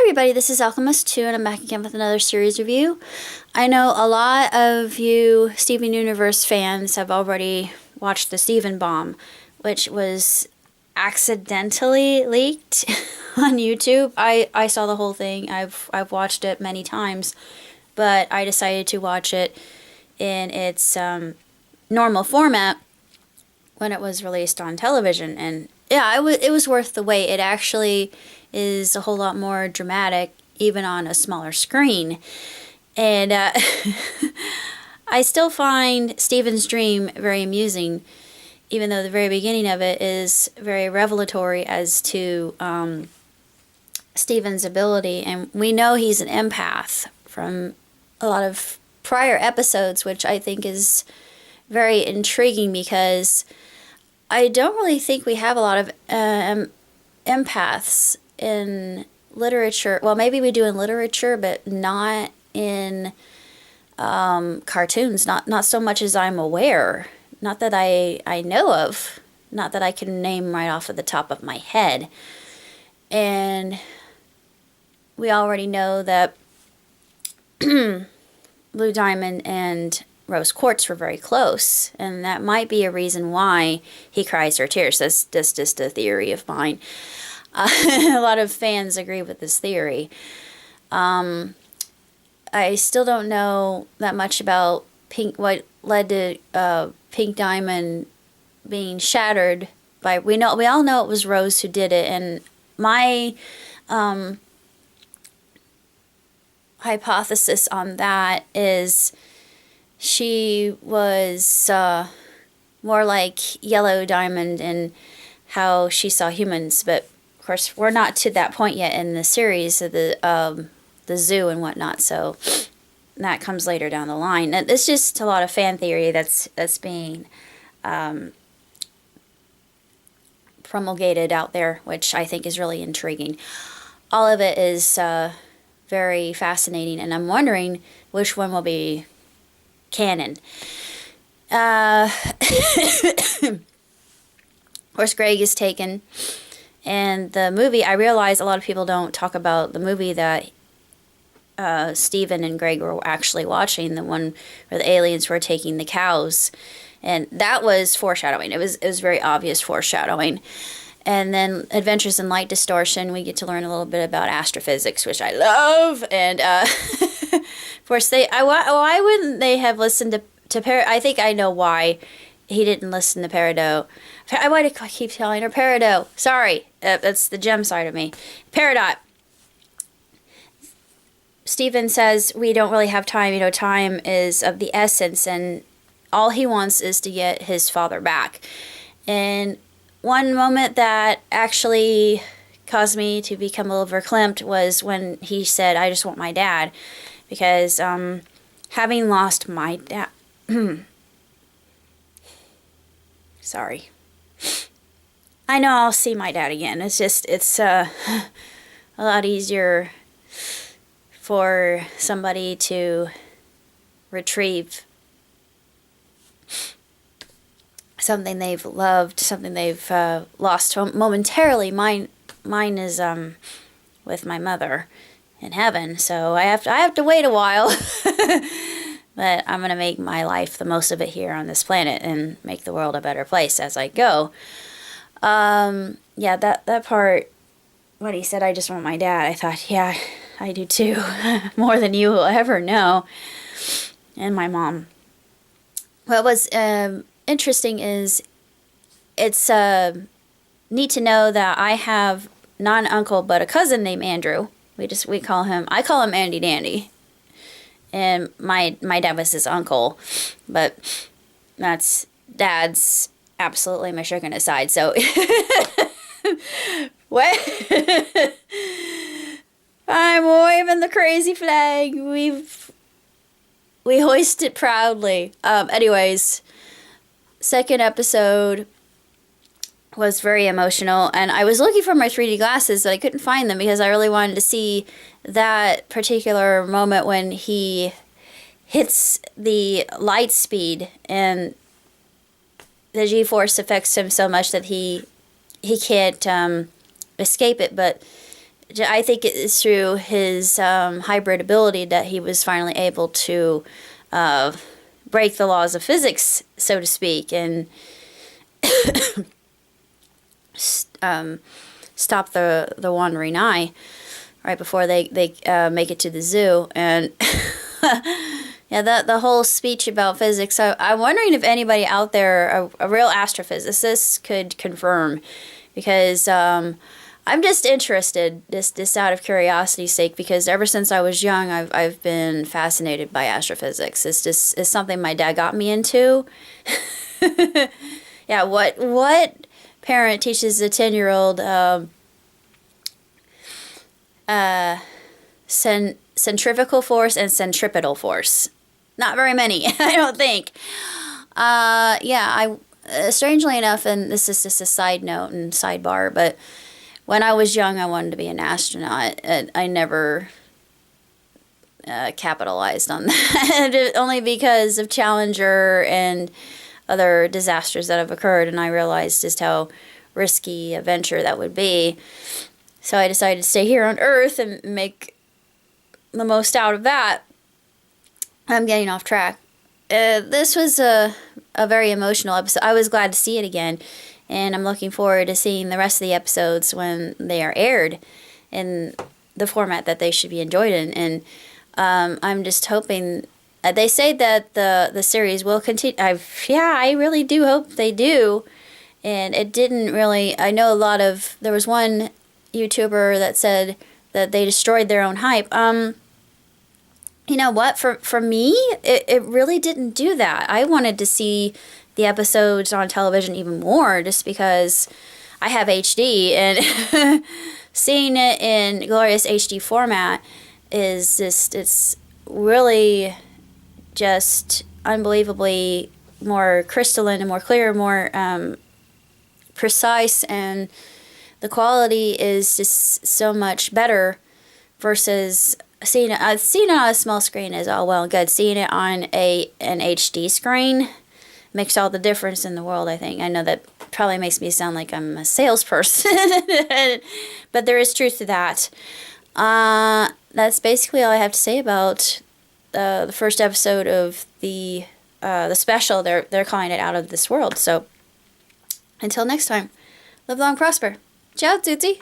everybody, this is Alchemist2 and I'm back again with another series review. I know a lot of you Steven Universe fans have already watched the Steven Bomb, which was accidentally leaked on YouTube. I saw the whole thing. I've watched it many times, but I decided to watch it in its normal format when it was released on television, and yeah, it was worth the wait. It actually is a whole lot more dramatic, even on a smaller screen. And I still find Steven's dream very amusing, even though the very beginning of it is very revelatory as to Steven's ability. And we know he's an empath from a lot of prior episodes, which I think is very intriguing because I don't really think we have a lot of empaths in literature. Well, maybe we do in literature, but not in cartoons. Not so much as I'm aware. Not that I know of. Not that I can name right off of the top of my head. And we already know that Blue Diamond and Rose Quartz were very close, and that might be a reason why he cries her tears. That's just a theory of mine. A lot of fans agree with this theory. I still don't know that much about what led to Pink Diamond being shattered by. We all know it was Rose who did it, and my hypothesis on that is she was more like Yellow Diamond in how she saw humans, but of course we're not to that point yet in the series of the zoo and whatnot, so that comes later down the line. It's just a lot of fan theory that's being promulgated out there, which I think is really intriguing. All of it is very fascinating, and I'm wondering which one will be canon. Of course, Greg is taken, and the movie, I realize a lot of people don't talk about the movie that Steven and Greg were actually watching, the one where the aliens were taking the cows, and that was foreshadowing. It was very obvious foreshadowing. And then Adventures in Light Distortion, we get to learn a little bit about astrophysics, which I love. And of course, why wouldn't they have listened to I think I know why he didn't listen to Peridot. Why do I keep telling her Peridot? Sorry, that's the gem side of me. Peridot. Steven says we don't really have time. You know, time is of the essence, and all he wants is to get his father back. And one moment that actually caused me to become a little verklempt was when he said, I just want my dad. Because having lost my dad... Sorry. I know I'll see my dad again. It's a lot easier for somebody to retrieve something they've loved, something they've lost momentarily. Mine is with my mother in heaven, so I have to wait a while. But I'm gonna make my life the most of it here on this planet and make the world a better place as I go. Yeah, that part when he said I just want my dad, I thought, yeah, I do too. More than you will ever know. And my mom. What was interesting is it's neat to know that I have not an uncle but a cousin named Andrew. I call him Andy Dandy, and my dad was his uncle, but that's Dad's absolutely my sugar aside. So what? I'm waving the crazy flag. We hoist it proudly. Anyways, second episode was very emotional, and I was looking for my 3D glasses, but I couldn't find them because I really wanted to see that particular moment when he hits the light speed and the G-force affects him so much that he can't escape it, but I think it's through his hybrid ability that he was finally able to break the laws of physics, so to speak, and stop the wandering eye right before they make it to the zoo. And yeah, the whole speech about physics, I'm wondering if anybody out there, a real astrophysicist, could confirm, because I'm just interested, this out of curiosity's sake, because ever since I was young, I've been fascinated by astrophysics. It's something my dad got me into. Yeah, what parent teaches a 10-year-old centrifugal force and centripetal force? Not very many, I don't think. Yeah, strangely enough, and this is just a side note and sidebar, but when I was young, I wanted to be an astronaut, and I never capitalized on that, only because of Challenger and other disasters that have occurred, and I realized just how risky a venture that would be. So I decided to stay here on Earth and make the most out of that. I'm getting off track. This was a very emotional episode. I was glad to see it again, and I'm looking forward to seeing the rest of the episodes when they are aired in the format that they should be enjoyed in. And I'm just hoping. They say that the series will continue. I really do hope they do. And it didn't really. I know there was one YouTuber that said that they destroyed their own hype. You know what? For me, it really didn't do that. I wanted to see the episodes on television even more, just because I have HD, and seeing it in glorious HD format is just, it's really just unbelievably more crystalline and more clear, more precise, and the quality is just so much better versus seeing it on a small screen is all well and good. Seeing it on an HD screen makes all the difference in the world, I think. I know that probably makes me sound like I'm a salesperson, but there is truth to that. That's basically all I have to say about the first episode of the special. They're calling it Out of This World. So until next time, live long, prosper. Ciao, tutti.